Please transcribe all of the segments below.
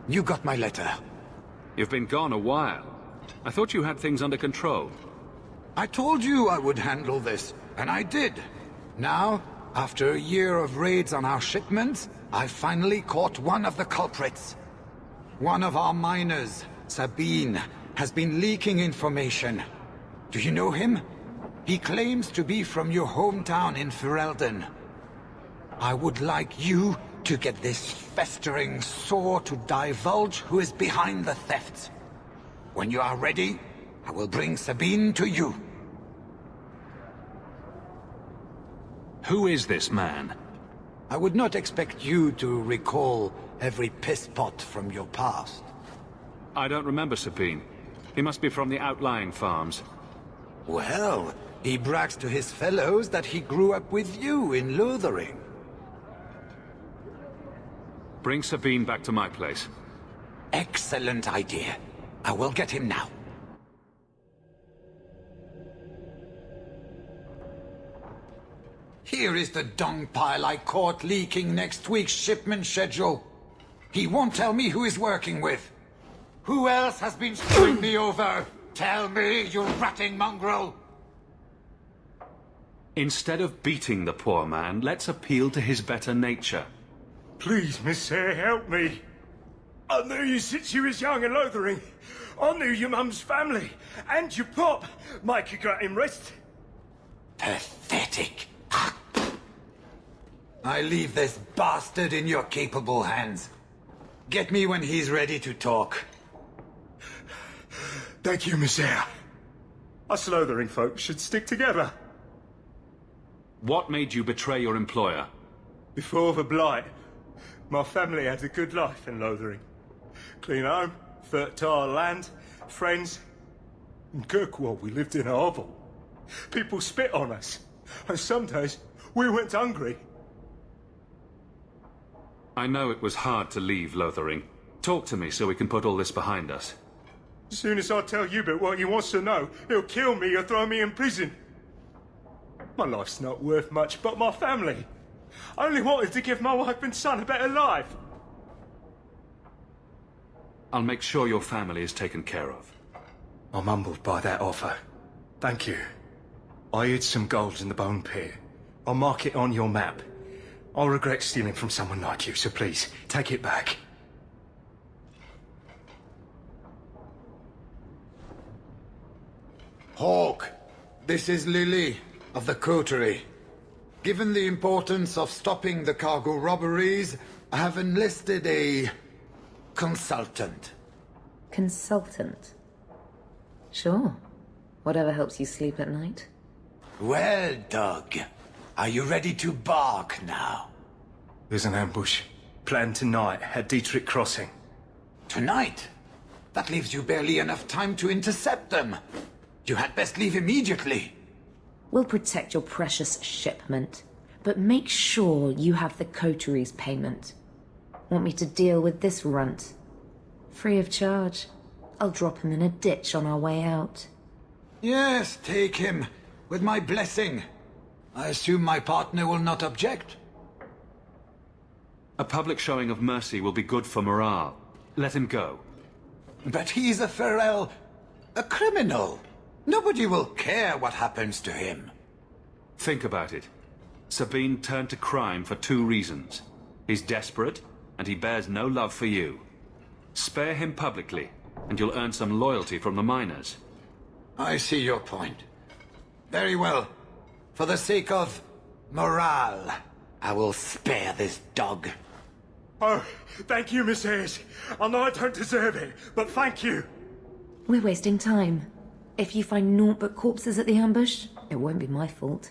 You got my letter. You've been gone a while. I thought you had things under control. I told you I would handle this, and I did. Now, after a year of raids on our shipments, I finally caught one of the culprits. One of our miners, Sabine, has been leaking information. Do you know him? He claims to be from your hometown in Ferelden. I would like you to get this festering sore to divulge who is behind the thefts. When you are ready, I will bring Sabine to you. Who is this man? I would not expect you to recall every pisspot from your past. I don't remember Sabine. He must be from the outlying farms. Well, he brags to his fellows that he grew up with you in Lothering. Bring Sabine back to my place. Excellent idea. I will get him now. Here is the dung pile I caught leaking next week's shipment schedule. He won't tell me who he's working with. Who else has been screwing me over? Tell me, you ratting mongrel! Instead of beating the poor man, let's appeal to his better nature. Please, Miss Hare, help me. I knew you since you was young and Lothering. I knew your mum's family, and your pop. Mike, you got him rest. Pathetic. I leave this bastard in your capable hands. Get me when he's ready to talk. Thank you, Miss Hare. Us Lothering folk should stick together. What made you betray your employer? Before the Blight, my family had a good life in Lothering. Clean home, fertile land, friends. In Kirkwall, we lived in a hovel. People spit on us, and some days we went hungry. I know it was hard to leave Lothering. Talk to me so we can put all this behind us. As soon as I tell Hubert what he wants to know, he'll kill me or throw me in prison. My life's not worth much, but my family. I only wanted to give my wife and son a better life. I'll make sure your family is taken care of. I'm humbled by that offer. Thank you. I hid some gold in the bone pit. I'll mark it on your map. I'll regret stealing from someone like you, so please, take it back. Hawke, this is Lily of the Coterie. Given the importance of stopping the cargo robberies, I have enlisted a consultant. Consultant? Sure. Whatever helps you sleep at night. Well, Doug, are you ready to bark now? There's an ambush planned tonight at Dietrich Crossing. Tonight? That leaves you barely enough time to intercept them. You had best leave immediately. We'll protect your precious shipment, but make sure you have the coterie's payment. Want me to deal with this runt? Free of charge. I'll drop him in a ditch on our way out. Yes, take him, with my blessing. I assume my partner will not object? A public showing of mercy will be good for morale. Let him go. But he's a Ferel, a criminal. Nobody will care what happens to him. Think about it. Sabine turned to crime for two reasons. He's desperate, and he bears no love for you. Spare him publicly, and you'll earn some loyalty from the miners. I see your point. Very well. For the sake of morale, I will spare this dog. Oh, thank you, Miss Hayes. I know I don't deserve it, but thank you. We're wasting time. If you find naught but corpses at the ambush, it won't be my fault.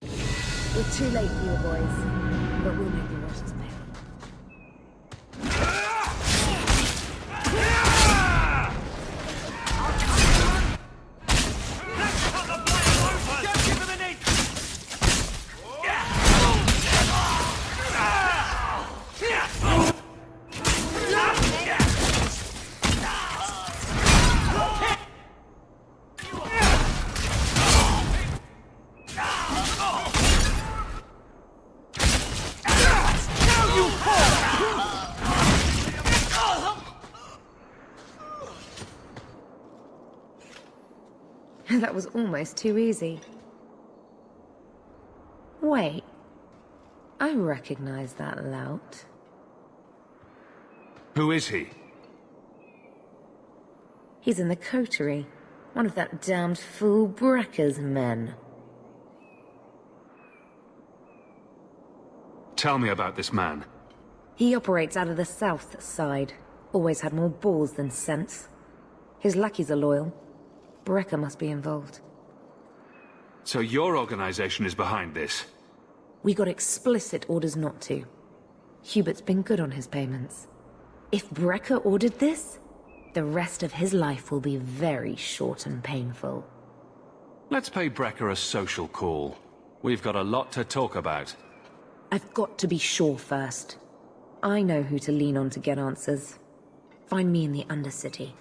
We're too late for you boys, but we'll make the Russians pay. That was almost too easy. Wait. I recognize that lout. Who is he? He's in the coterie. One of that damned fool Brecker's men. Tell me about this man. He operates out of the south side. Always had more balls than sense. His lackeys are loyal. Brecker must be involved. So your organization is behind this? We got explicit orders not to. Hubert's been good on his payments. If Brecker ordered this, the rest of his life will be very short and painful. Let's pay Brecker a social call. We've got a lot to talk about. I've got to be sure first. I know who to lean on to get answers. Find me in the Undercity.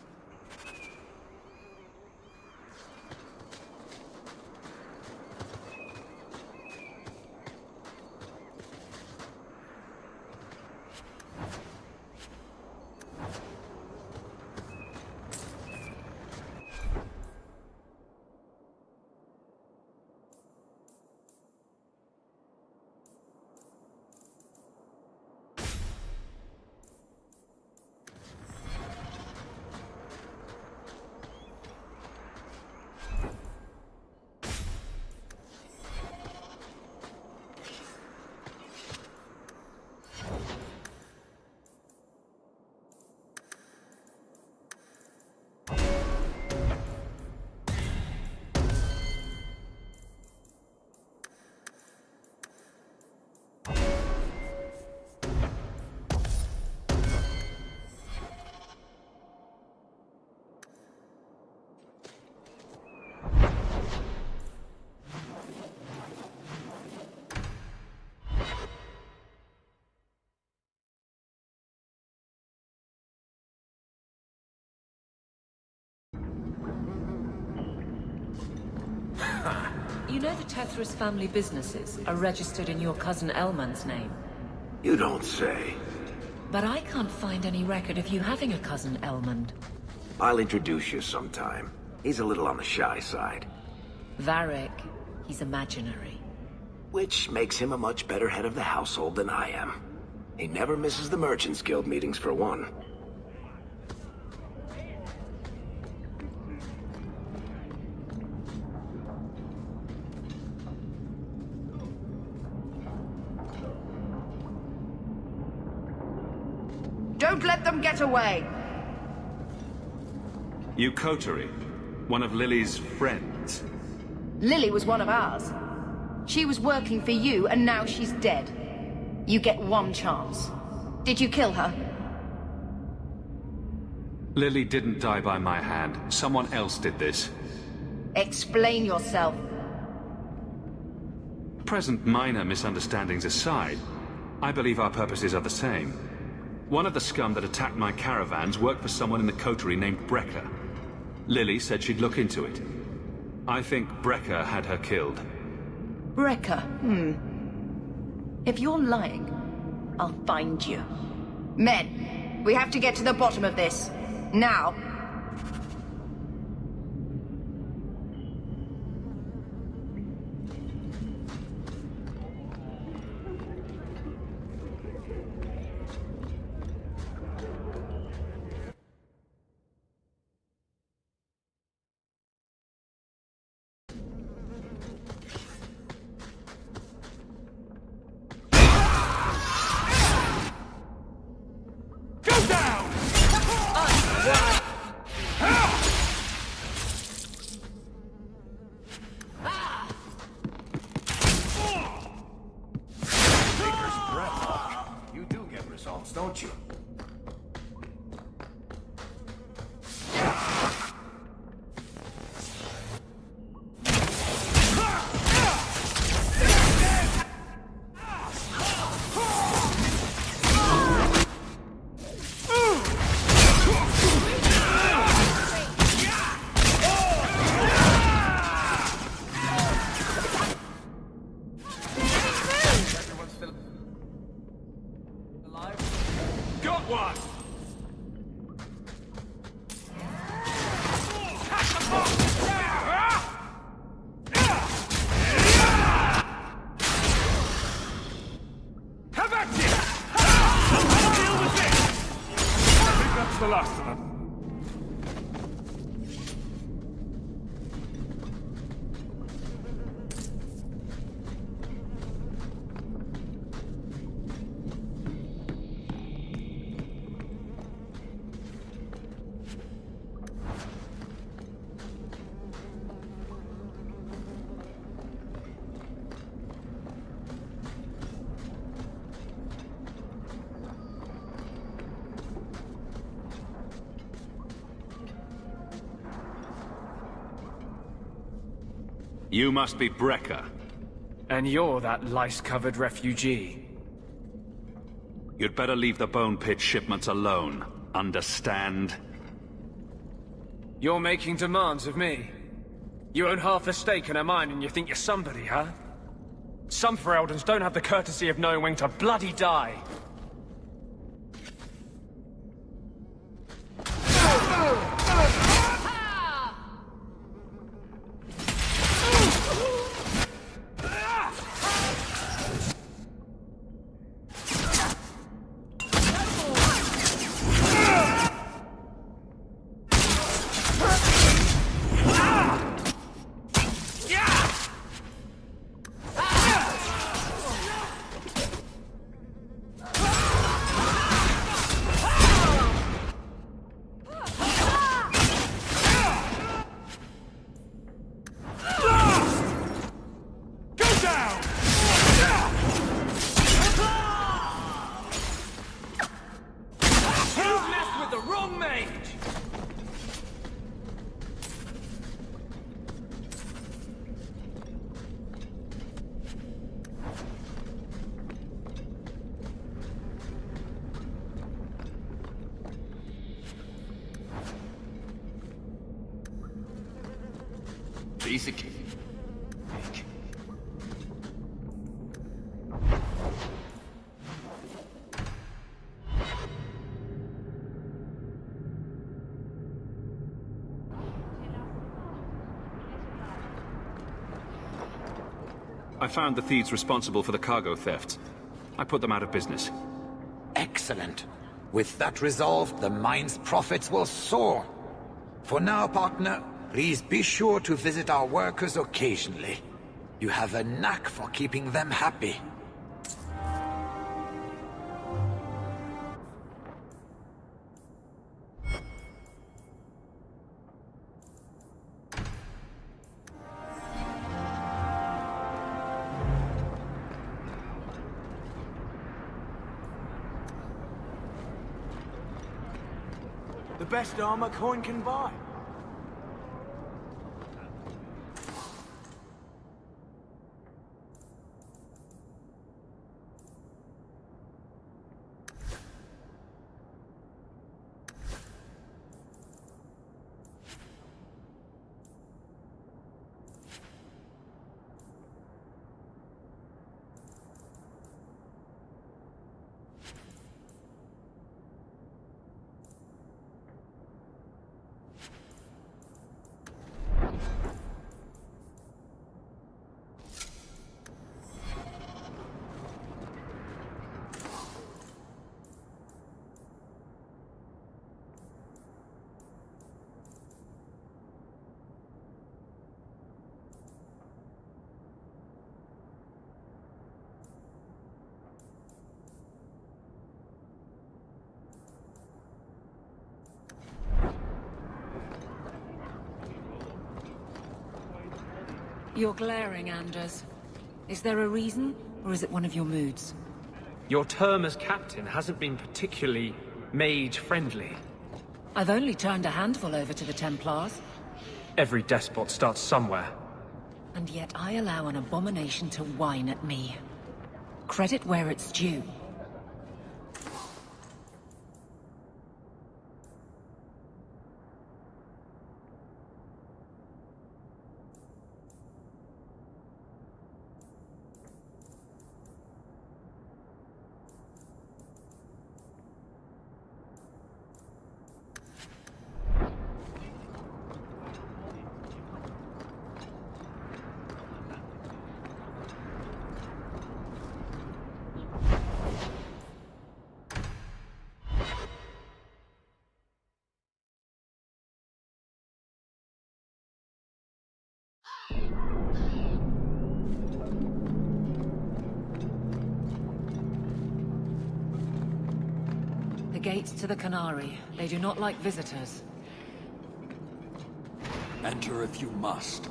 You know the Tethras family businesses are registered in your cousin Elman's name. You don't say. But I can't find any record of you having a cousin Elmond. I'll introduce you sometime. He's a little on the shy side. Varric, he's imaginary. Which makes him a much better head of the household than I am. He never misses the Merchants Guild meetings for one. Don't let them get away! You coterie? One of Lily's friends? Lily was one of ours. She was working for you, and now she's dead. You get one chance. Did you kill her? Lily didn't die by my hand. Someone else did this. Explain yourself. Present minor misunderstandings aside, I believe our purposes are the same. One of the scum that attacked my caravans worked for someone in the coterie named Brecker. Lily said she'd look into it. I think Brecker had her killed. Brecker, If you're lying, I'll find you. Men, we have to get to the bottom of this. Now! Don't you? the last of them. You must be Brecker. And you're that lice-covered refugee. You'd better leave the Bone Pit shipments alone. Understand? You're making demands of me. You own half a stake in a mine and you think you're somebody, huh? Some Fereldans don't have the courtesy of knowing when to bloody die. Basic. I found the thieves responsible for the cargo theft. I put them out of business. Excellent. With that resolved, the mine's profits will soar. For now, partner, please be sure to visit our workers occasionally. You have a knack for keeping them happy. The best armor coin can buy. You're glaring, Anders. Is there a reason, or is it one of your moods? Your term as captain hasn't been particularly mage-friendly. I've only turned a handful over to the Templars. Every despot starts somewhere. And yet I allow an abomination to whine at me. Credit where it's due. gates to the Canary. They do not like visitors. Enter if you must.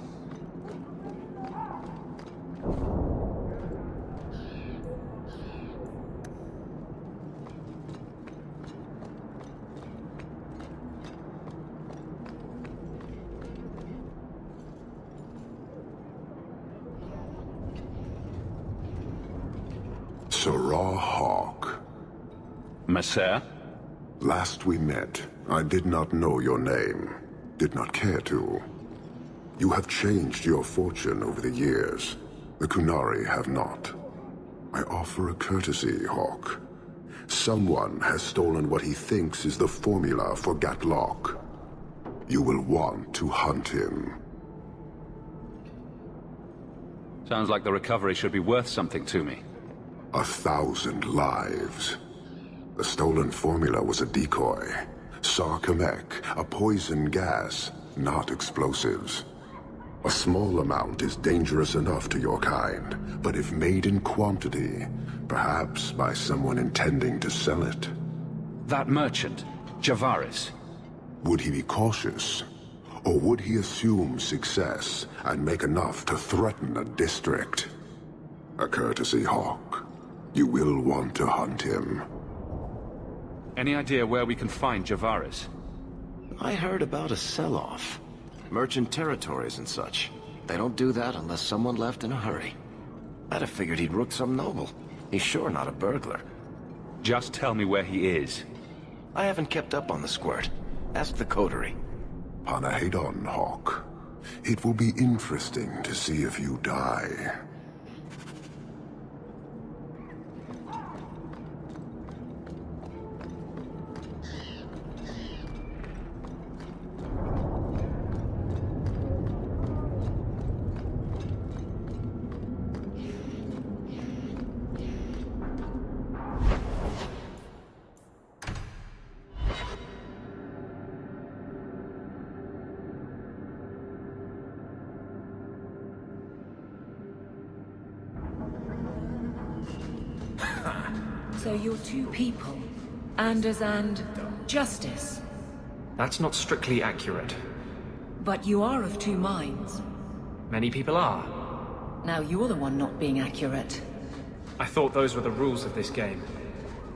Sirrah Hawke. Monsieur? Last we met, I did not know your name. Did not care to. You have changed your fortune over the years. The Qunari have not. I offer a courtesy, Hawke. Someone has stolen what he thinks is the formula for Gatlock. You will want to hunt him. Sounds like the recovery should be worth something to me. 1,000 lives. The stolen formula was a decoy. Sarkamek, a poison gas, not explosives. A small amount is dangerous enough to your kind, but if made in quantity, perhaps by someone intending to sell it. That merchant, Javaris. Would he be cautious? Or would he assume success and make enough to threaten a district? A courtesy, Hawke. You will want to hunt him. Any idea where we can find Javaris? I heard about a sell-off. Merchant territories and such. They don't do that unless someone left in a hurry. I'd have figured he'd rooked some noble. He's sure not a burglar. Just tell me where he is. I haven't kept up on the squirt. Ask the coterie. Panahedon, Hawke. It will be interesting to see if you die. So you're two people. Anders and Justice. That's not strictly accurate. But you are of two minds. Many people are. Now you're the one not being accurate. I thought those were the rules of this game.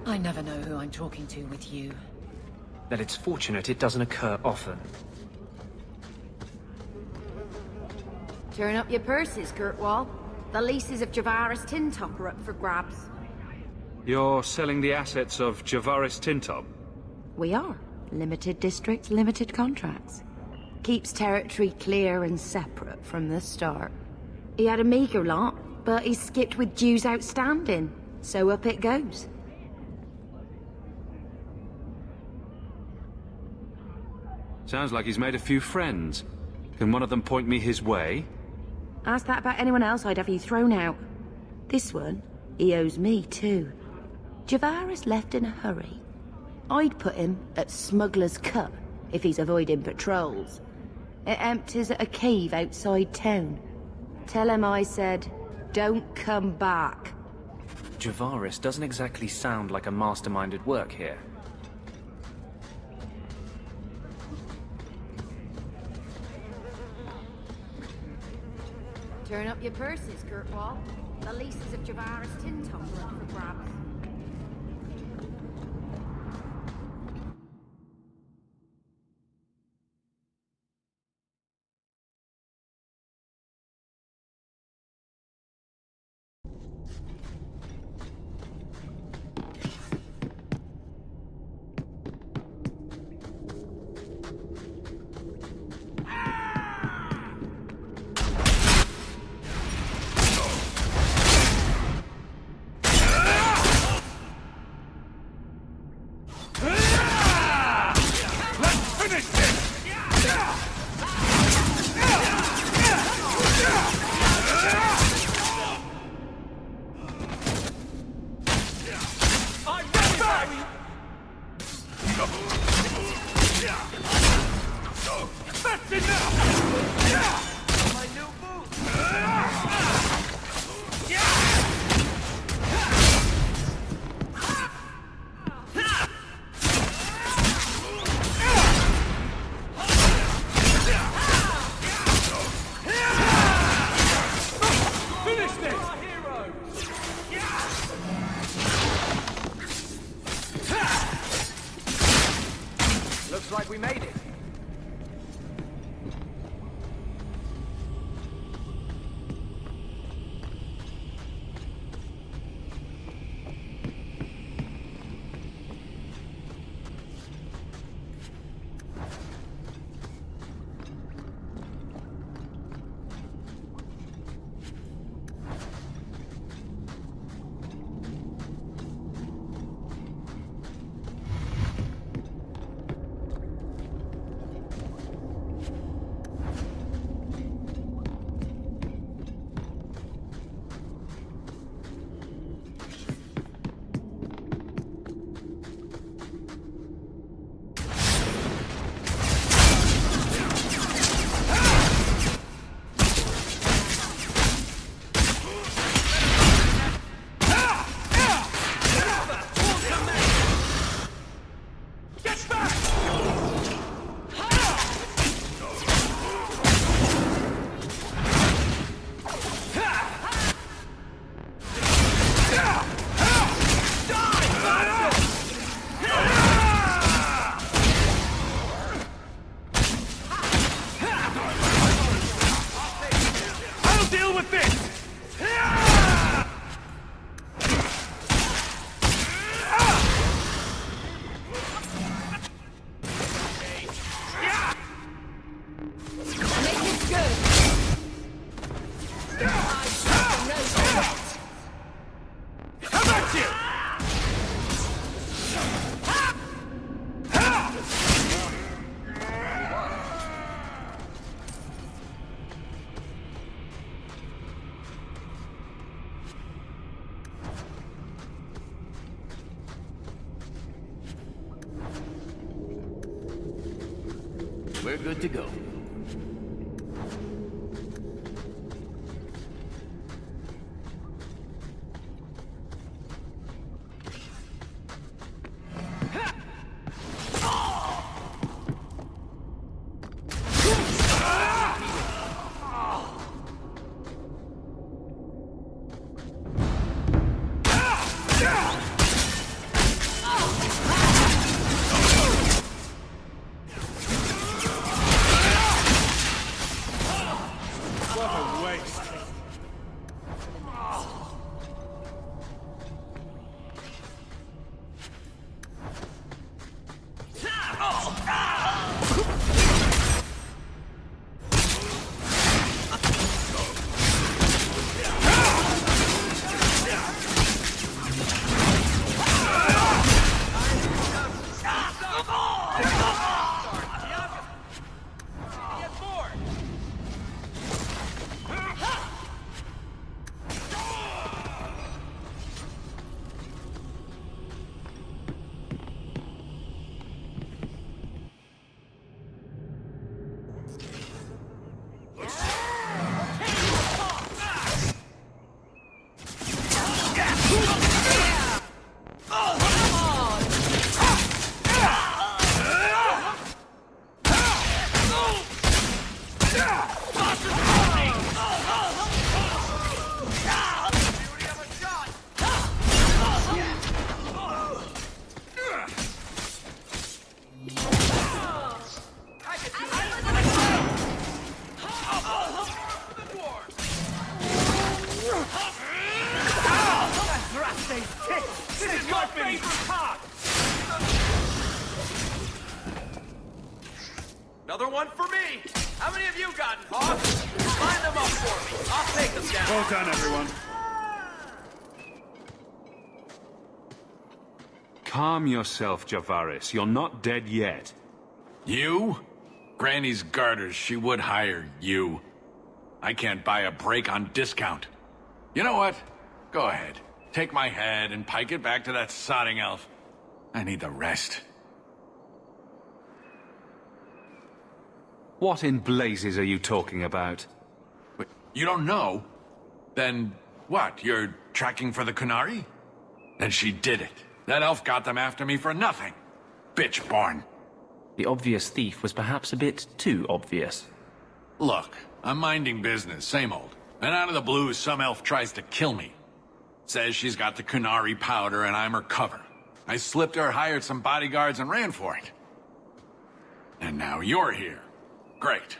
I never know who I'm talking to with you. That it's fortunate it doesn't occur often. Turn up your purses, Kurtwall. The leases of Javaris Tintop are up for grabs. You're selling the assets of Javaris Tintop? We are. Limited districts, limited contracts. Keeps territory clear and separate from the start. He had a meager lot, but he skipped with dues outstanding. So up it goes. Sounds like he's made a few friends. Can one of them point me his way? Ask that about anyone else, I'd have you thrown out. This one, he owes me too. Javaris left in a hurry. I'd put him at Smuggler's Cut if he's avoiding patrols. It empties at a cave outside town. Tell him I said, don't come back. Javaris doesn't exactly sound like a mastermind at work here. Turn up your purses, Kurtwall. The leases of Javaris Tintop are up for grabs. like we made it. We're good to go. Another one for me! How many have you gotten, Hawke? Line them up for me. I'll take them down. Well done, everyone. Calm yourself, Javaris. You're not dead yet. You? Granny's garters, she would hire you. I can't buy a break on discount. You know what? Go ahead. Take my head and pike it back to that sodding elf. I need the rest. What in blazes are you talking about? Wait, you don't know? Then what? You're tracking for the Kunari? Then she did it. That elf got them after me for nothing. Bitch born. The obvious thief was perhaps a bit too obvious. Look, I'm minding business, same old. And out of the blue, some elf tries to kill me. Says she's got the Kunari powder and I'm her cover. I slipped her, hired some bodyguards, and ran for it. And now you're here. Great.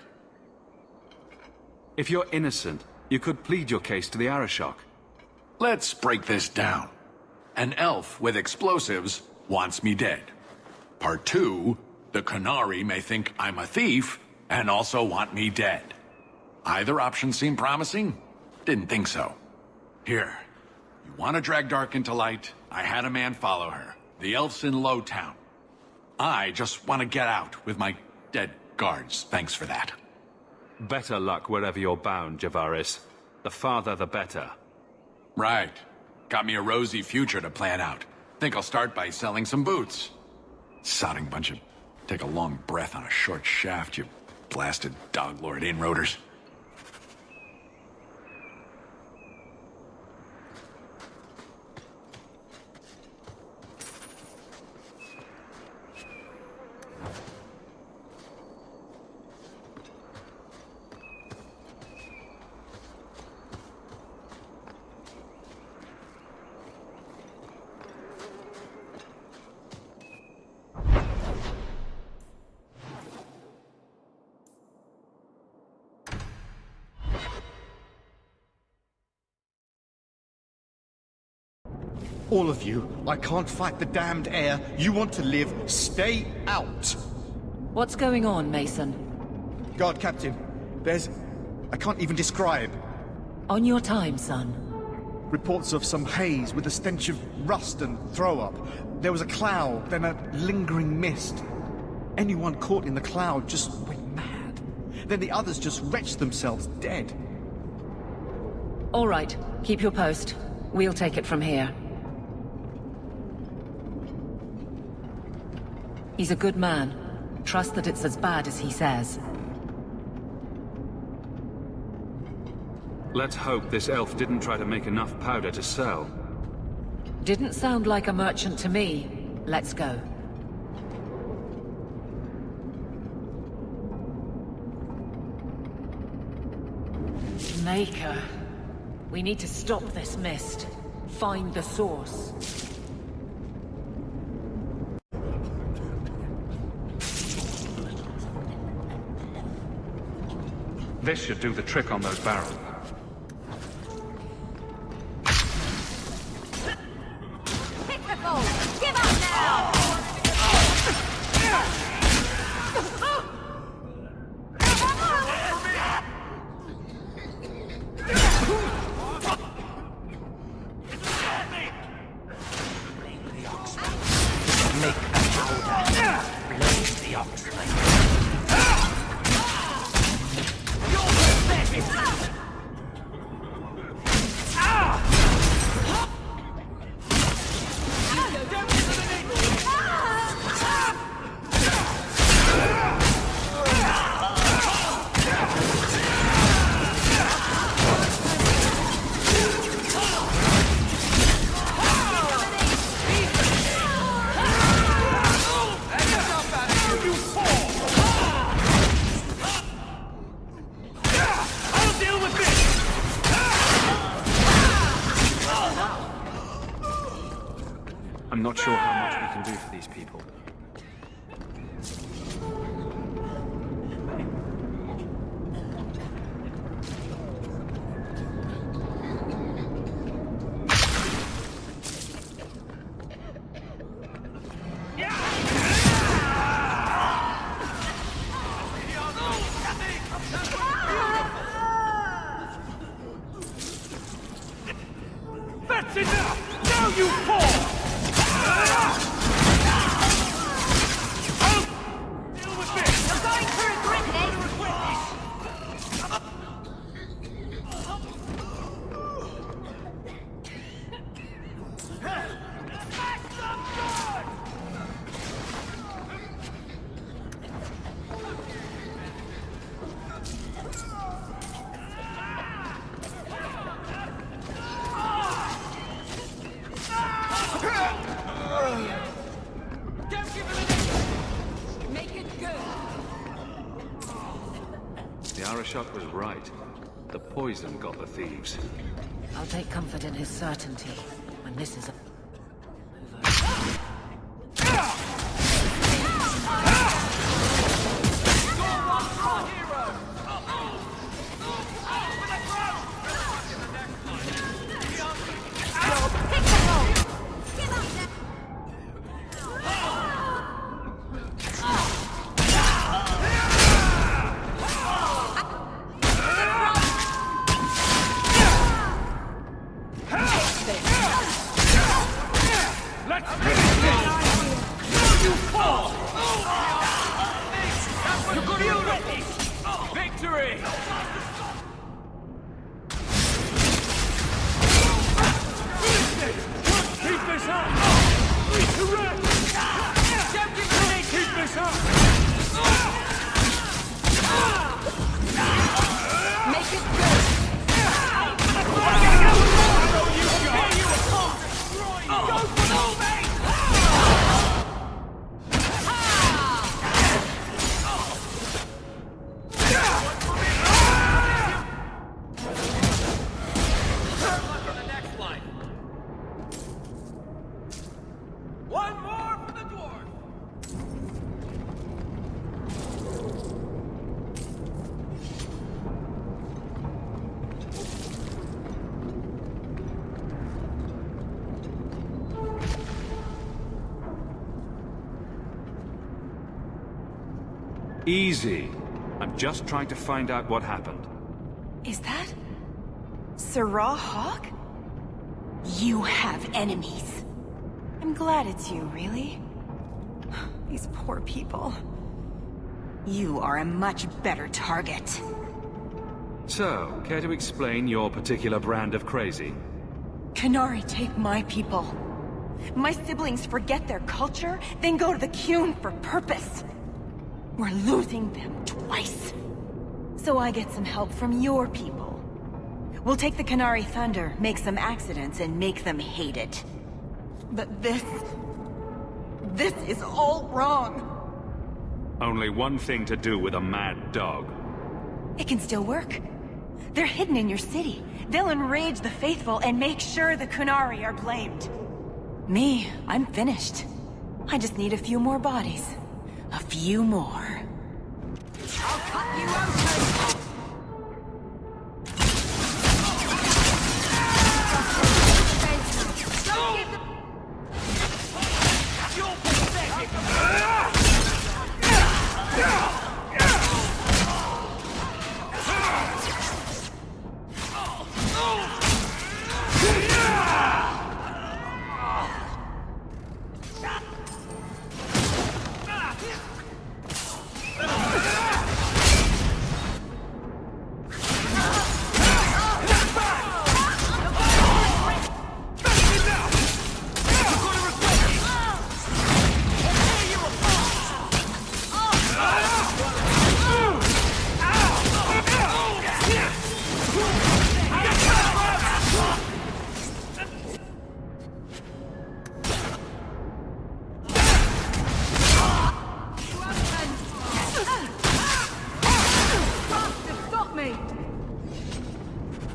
If you're innocent, you could plead your case to the Arishok. Let's break this down. An elf with explosives wants me dead. Part 2, the Qunari may think I'm a thief and also want me dead. Either option seem promising? Didn't think so. Here, you want to drag Dark into light? I had a man follow her. The elf's in Lowtown. I just want to get out with my dead guards. Thanks for that. Better luck wherever you're bound, Javaris. The farther, the better. Right. Got me a rosy future to plan out. Think I'll start by selling some boots. Sodding bunch of... Take a long breath on a short shaft, you blasted dog-lord inroaders. All of you, I can't fight the damned air. You want to live, stay out. What's going on, Mason? Guard Captain, there's... I can't even describe. On your time, son. Reports of some haze with a stench of rust and throw-up. There was a cloud, then a lingering mist. Anyone caught in the cloud just went mad. Then the others just wretched themselves dead. All right, keep your post. We'll take it from here. He's a good man. Trust that it's as bad as he says. Let's hope this elf didn't try to make enough powder to sell. Didn't sound like a merchant to me. Let's go. Maker. We need to stop this mist. Find the source. This should do the trick on those barrels. Give up now! Make the powder. Blaze the oxlade. I'm not sure how much we can do for these people. That's enough! Now you fall! Deal with this! You're going for a grenade! Make it good! The Arishok was right. The poison got the thieves. I'll take comfort in his certainty when this is over. victory! Keep this up! Correct! Keep this up! Make it good! Go for me! One more for the dwarf! Easy. I'm just trying to find out what happened. Is that... Sirrah Hawke? You have enemies. I'm glad it's you, really. These poor people. You are a much better target. So, care to explain your particular brand of crazy? Qunari take my people. My siblings forget their culture, then go to the Qun for purpose. We're losing them twice. So I get some help from your people. We'll take the Qunari Thunder, make some accidents, and make them hate it. But this is all wrong. Only one thing to do with a mad dog. It can still work. They're hidden in your city. They'll enrage the faithful and make sure the Qunari are blamed. Me, I'm finished. I just need a few more bodies. A few more. I'll cut you open! You'll pathetic!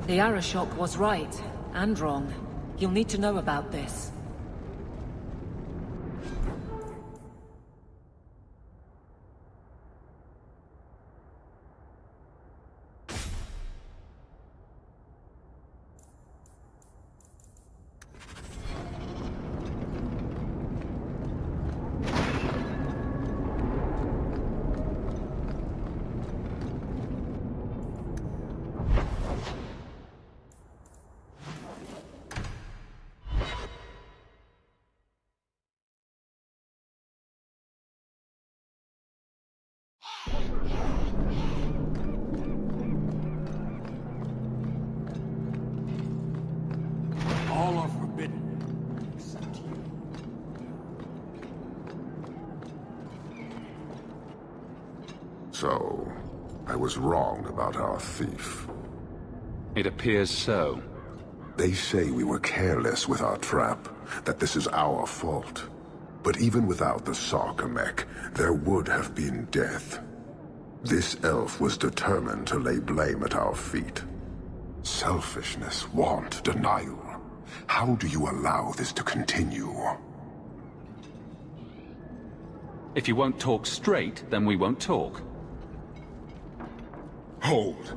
The Arashok was right, and wrong. You'll need to know about this. All are forbidden, except you. So, I was wrong about our thief. It appears so. They say we were careless with our trap, that this is our fault. But even without the Sarkamek, there would have been death. This elf was determined to lay blame at our feet. Selfishness, want, denial. How do you allow this to continue? If you won't talk straight, then we won't talk. Hold.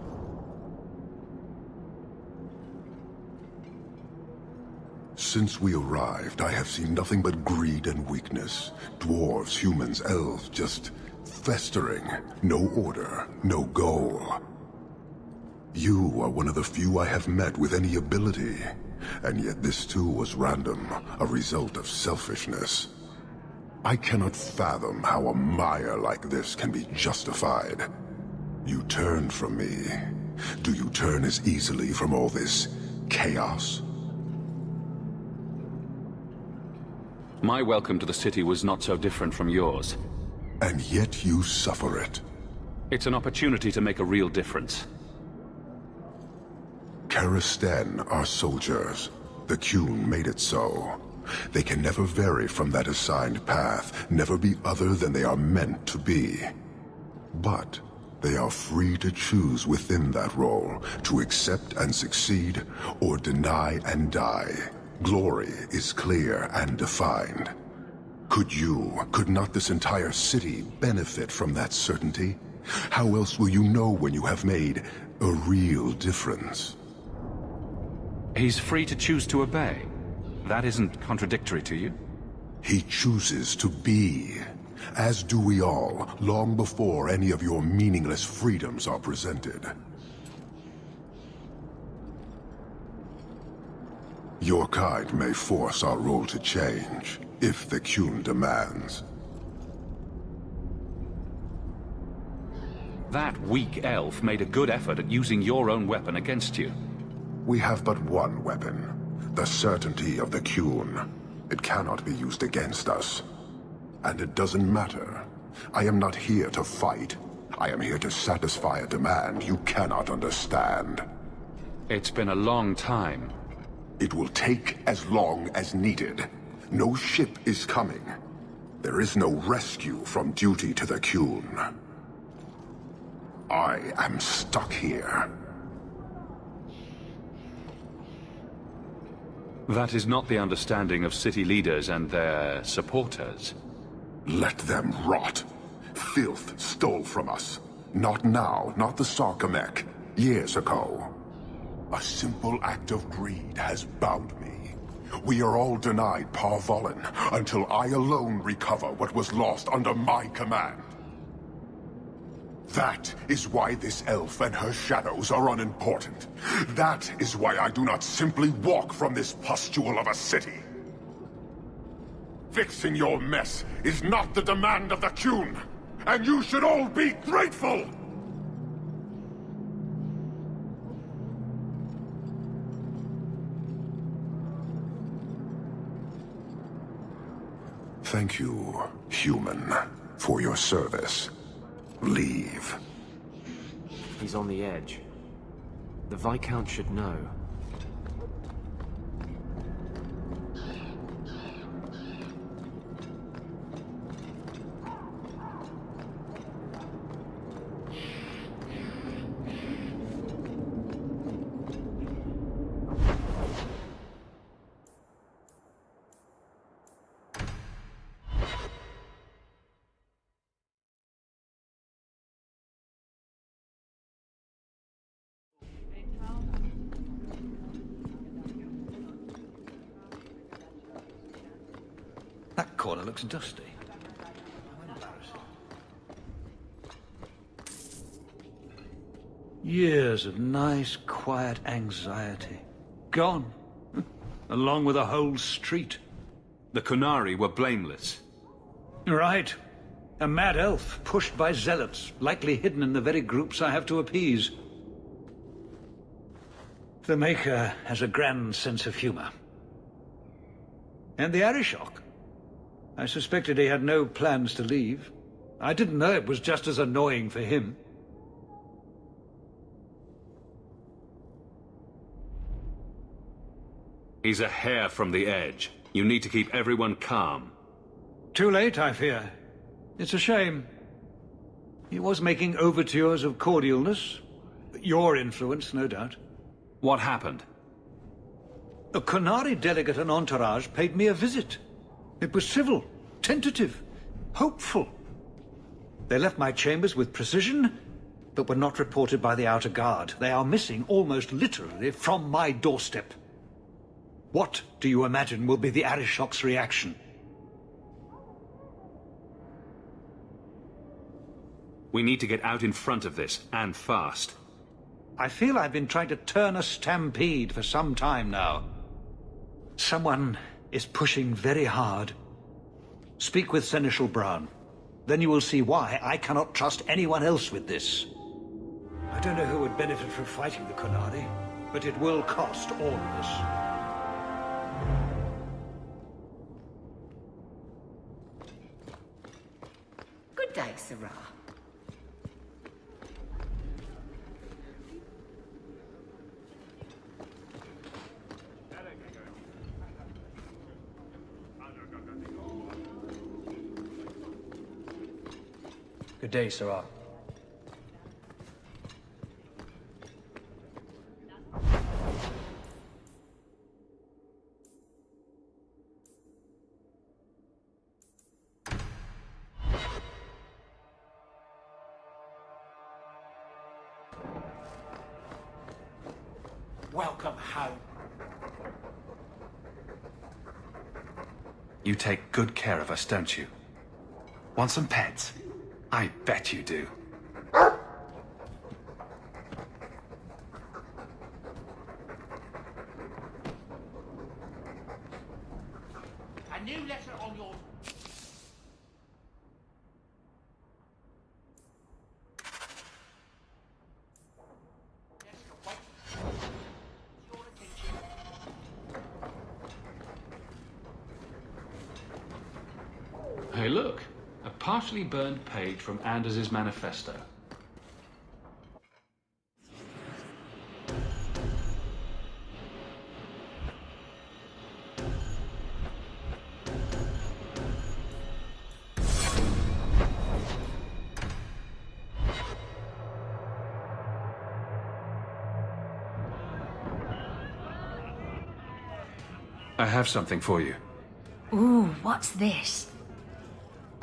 Since we arrived, I have seen nothing but greed and weakness. Dwarves, humans, elves, just festering. No order, no goal. You are one of the few I have met with any ability. And yet this too was random, a result of selfishness. I cannot fathom how a mire like this can be justified. You turned from me. Do you turn as easily from all this chaos? My welcome to the city was not so different from yours. And yet you suffer it. It's an opportunity to make a real difference. Karastan are soldiers. The Qun made it so. They can never vary from that assigned path, never be other than they are meant to be. But they are free to choose within that role, to accept and succeed, or deny and die. Glory is clear and defined. Could not this entire city benefit from that certainty? How else will you know when you have made a real difference? He's free to choose to obey. That isn't contradictory to you? He chooses to be. As do we all, long before any of your meaningless freedoms are presented. Your kind may force our role to change, if the Qun demands. That weak elf made a good effort at using your own weapon against you. We have but one weapon, the certainty of the Qun. It cannot be used against us. And it doesn't matter. I am not here to fight. I am here to satisfy a demand you cannot understand. It's been a long time. It will take as long as needed. No ship is coming. There is no rescue from duty to the Qun. I am stuck here. That is not the understanding of city leaders and their supporters. Let them rot. Filth stole from us. Not now, not the Sarkamek. Years ago. A simple act of greed has bound me. We are all denied Parvolin until I alone recover what was lost under my command. That is why this elf and her shadows are unimportant. That is why I do not simply walk from this pustule of a city. Fixing your mess is not the demand of the Qun, and you should all be grateful! Thank you, human, for your service. Leave. He's on the edge. The Viscount should know. That corner looks dusty. Years of nice, quiet anxiety. Gone. Along with a whole street. The Qunari were blameless. Right. A mad elf, pushed by zealots, likely hidden in the very groups I have to appease. The Maker has a grand sense of humor. And the Arishok. I suspected he had no plans to leave. I didn't know it was just as annoying for him. He's a hair from the edge. You need to keep everyone calm. Too late, I fear. It's a shame. He was making overtures of cordialness. Your influence, no doubt. What happened? A Qunari delegate and entourage paid me a visit. It was civil, tentative, hopeful. They left my chambers with precision, but were not reported by the outer guard. They are missing almost literally from my doorstep. What do you imagine will be the Arishok's reaction? We need to get out in front of this, and fast. I feel I've been trying to turn a stampede for some time now. Someone is pushing very hard. Speak with Seneschal Brown. Then you will see why I cannot trust anyone else with this. I don't know who would benefit from fighting the Qunari, but it will cost all of us. Good day, Sarah. Good day, Sarah. Welcome home. You take good care of us, don't you? Want some pets? I bet you do. A new letter on your... Hey, look. A partially burned page from Anders's manifesto. I have something for you. Ooh, what's this?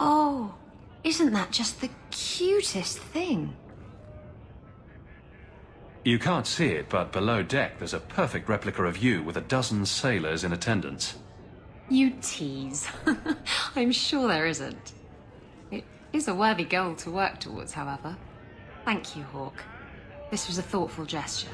Oh, isn't that just the cutest thing? You can't see it, but below deck there's a perfect replica of you with a dozen sailors in attendance. You tease. I'm sure there isn't. It is a worthy goal to work towards, however. Thank you, Hawke. This was a thoughtful gesture.